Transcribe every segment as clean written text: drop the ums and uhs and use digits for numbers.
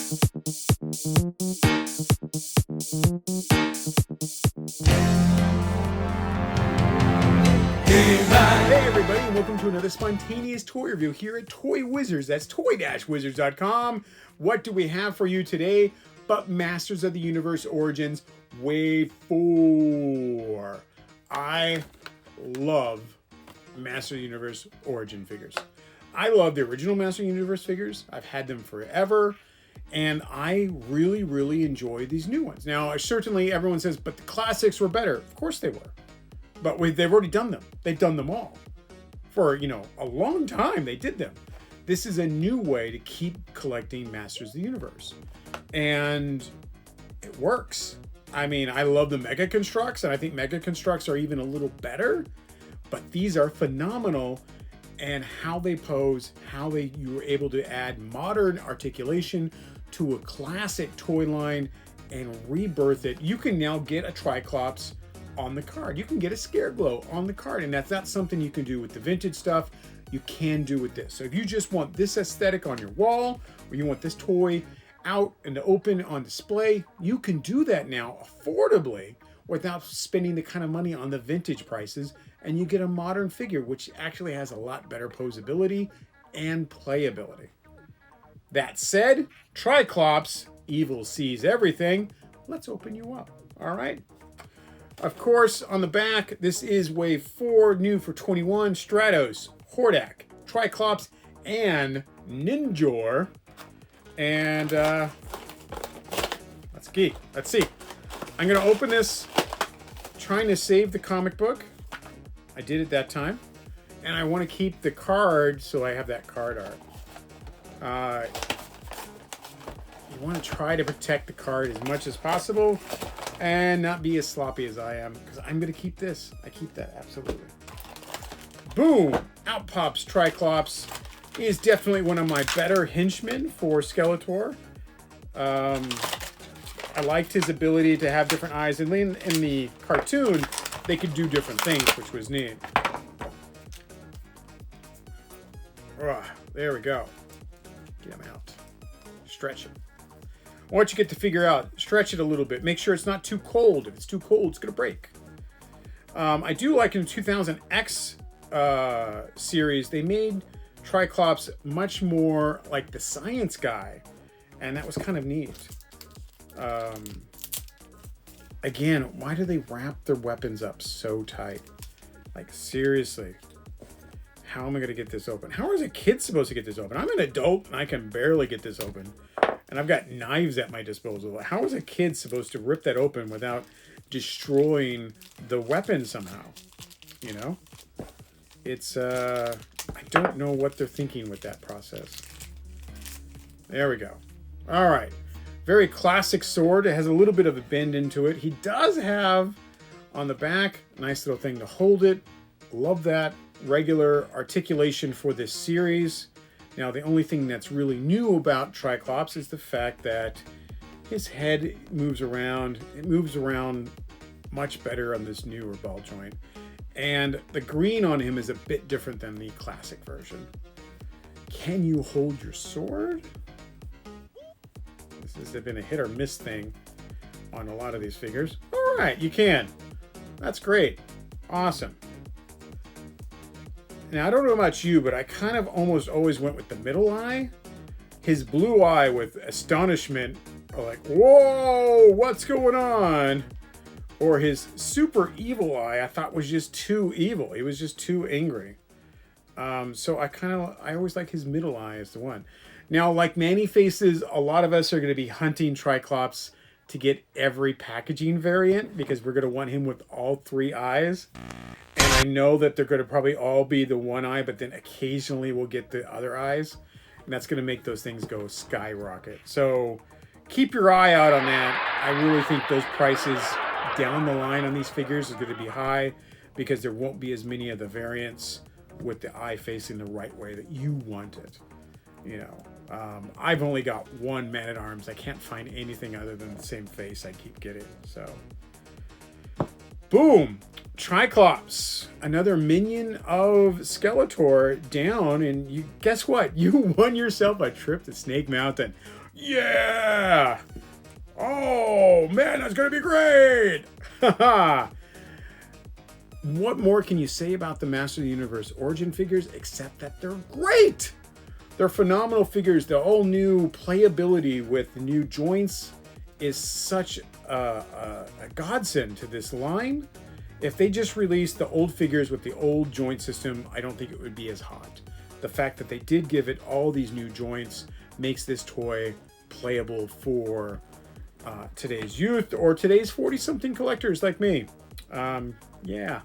Hey everybody, and welcome to another spontaneous toy review here at Toy Wizards. That's toy-wizards.com. What do we have for you today but Masters of the Universe Origins Wave 4? I love Master of the Universe Origin figures. I love the original Master of the Universe figures. I've had them forever. And I really, really enjoy these new ones. Now, certainly everyone says, but the classics were better. Of course they were. But they've already done them. They've done them all. For, a long time they did them. This is a new way to keep collecting Masters of the Universe. And it works. I mean, I love the Mega Constructs, and I think Mega Constructs are even a little better. But these are phenomenal. And how they pose, you were able to add modern articulation to a classic toy line and rebirth it. You can now get a Tri-Klops on the card. You can get a Scareglow on the card, and that's not something you can do with the vintage stuff. You can do with this. So if you just want this aesthetic on your wall, or you want this toy out and open on display, you can do that now affordably without spending the kind of money on the vintage prices, and you get a modern figure which actually has a lot better posability and playability. That said, Tri-Klops, evil sees everything. Let's open you up, all right? Of course, on the back, this is Wave 4, new for 21, Stratos, Hordak, Tri-Klops, and Ninjor. And let's see. I'm gonna open this trying to save the comic book. I did it that time. And I want to keep the card, so I have that card art. You want to try to protect the card as much as possible and not be as sloppy as I am, because I'm going to keep this. I keep that, absolutely. Boom! Out pops Tri-Klops. He is definitely one of my better henchmen for Skeletor. I liked his ability to have different eyes. And in the cartoon, they could do different things, which was neat. There we go. Get him out. Stretch it. Once you get to figure out, stretch it a little bit. Make sure it's not too cold. If it's too cold, it's going to break. I do like in the 2000X series, they made Tri-Klops much more like the science guy. And that was kind of neat. Again, why do they wrap their weapons up so tight? Like, seriously. How am I going to get this open? How is a kid supposed to get this open? I'm an adult and I can barely get this open. And I've got knives at my disposal. How is a kid supposed to rip that open without destroying the weapon somehow? It's, I don't know what they're thinking with that process. There we go. All right. Very classic sword. It has a little bit of a bend into it. He does have on the back, nice little thing to hold it. Love that. Regular articulation for this series. Now, the only thing that's really new about Tri-Klops is the fact that his head moves around. It moves around much better on this newer ball joint. And the green on him is a bit different than the classic version. Can you hold your sword? This has been a hit or miss thing on a lot of these figures. All right, you can. That's great. Awesome. Now, I don't know about you, but I kind of almost always went with the middle eye. His blue eye with astonishment, or like, whoa, what's going on? Or his super evil eye, I thought was just too evil. He was just too angry. So I always like his middle eye as the one. Now, like Manny Faces, a lot of us are going to be hunting Tri-Klops to get every packaging variant because we're going to want him with all three eyes. And I know that they're going to probably all be the one eye, but then occasionally we'll get the other eyes. And that's going to make those things go skyrocket. So keep your eye out on that. I really think those prices down the line on these figures is going to be high because there won't be as many of the variants with the eye facing the right way that you want it. I've only got one Man-at-Arms. I can't find anything other than the same face I keep getting. So, boom! Tri-Klops, another minion of Skeletor down, and guess what? You won yourself a trip to Snake Mountain. Yeah! Oh, man, that's going to be great! Haha! What more can you say about the Master of the Universe Origin figures except that they're great? They're phenomenal figures. The whole new playability with the new joints is such a godsend to this line. If they just released the old figures with the old joint system, I don't think it would be as hot. The fact that they did give it all these new joints makes this toy playable for today's youth or today's 40-something collectors like me. Yeah,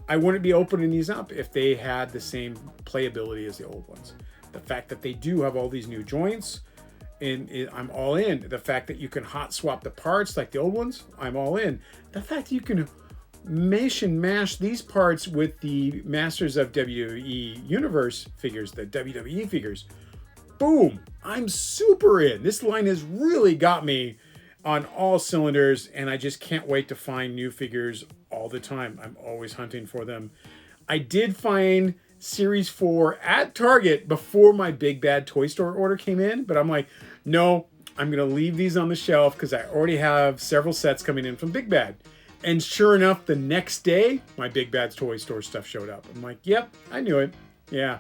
I wouldn't be opening these up if they had the same playability as the old ones. The fact that they do have all these new joints, and I'm all in. The fact that you can hot swap the parts like the old ones, I'm all in. The fact that you can mesh and mash these parts with the Masters of WWE Universe figures, the WWE figures, boom, I'm super in. This line has really got me on all cylinders, and I just can't wait to find new figures all the time. I'm always hunting for them. I did find Series 4 at Target before my Big Bad Toy Store order came in, but I'm like, no, I'm going to leave these on the shelf because I already have several sets coming in from Big Bad. And sure enough, the next day, my Big Bad's Toy Store stuff showed up. I'm like, yep, I knew it. Yeah.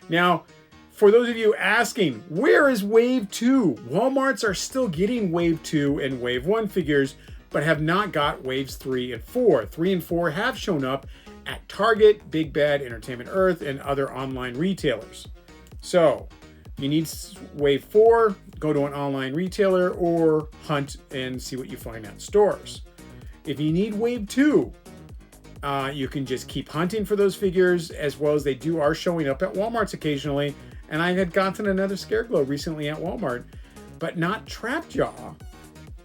Now, for those of you asking, where is Wave 2? Walmarts are still getting Wave 2 and Wave 1 figures, but have not got Waves 3 and 4. 3 and 4 have shown up at Target, Big Bad, Entertainment Earth, and other online retailers. So, if you need Wave 4, go to an online retailer or hunt and see what you find at stores. If you need Wave 2, you can just keep hunting for those figures, as well as they are showing up at Walmarts occasionally. And I had gotten another Scareglow recently at Walmart, but not Trapjaw.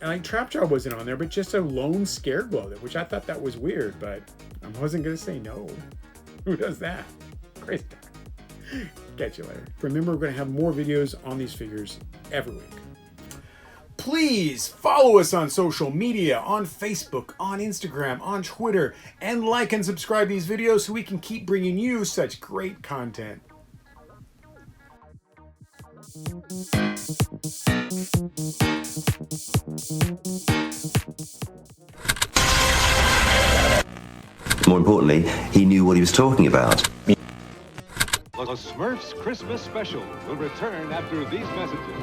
And like Trapjaw wasn't on there, but just a lone Scareglow, which I thought that was weird, but I wasn't going to say no. Who does that? Crazy time. Catch you later. Remember, we're going to have more videos on these figures every week. Please follow us on social media, on Facebook, on Instagram, on Twitter, and like and subscribe these videos so we can keep bringing you such great content. More importantly, he knew what he was talking about. The Smurfs Christmas Special will return after these messages.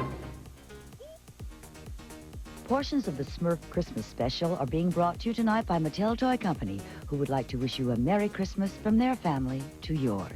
Portions of the Smurf Christmas Special are being brought to you tonight by Mattel Toy Company, who would like to wish you a Merry Christmas from their family to yours.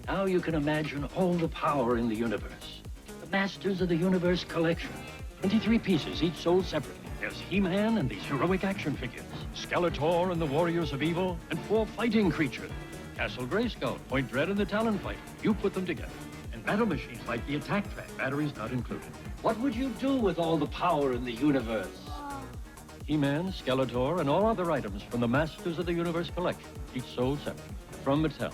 Now you can imagine all the power in the universe. The Masters of the Universe collection. 23 pieces, each sold separately. There's He-Man and these heroic action figures. Skeletor and the Warriors of Evil, and 4 fighting creatures. Castle Grayskull, Point Dread, and the Talon Fighter. You put them together. And battle machines like the Attack Track, batteries not included. What would you do with all the power in the universe? He-Man, Skeletor, and all other items from the Masters of the Universe collection, each sold separately. From Mattel.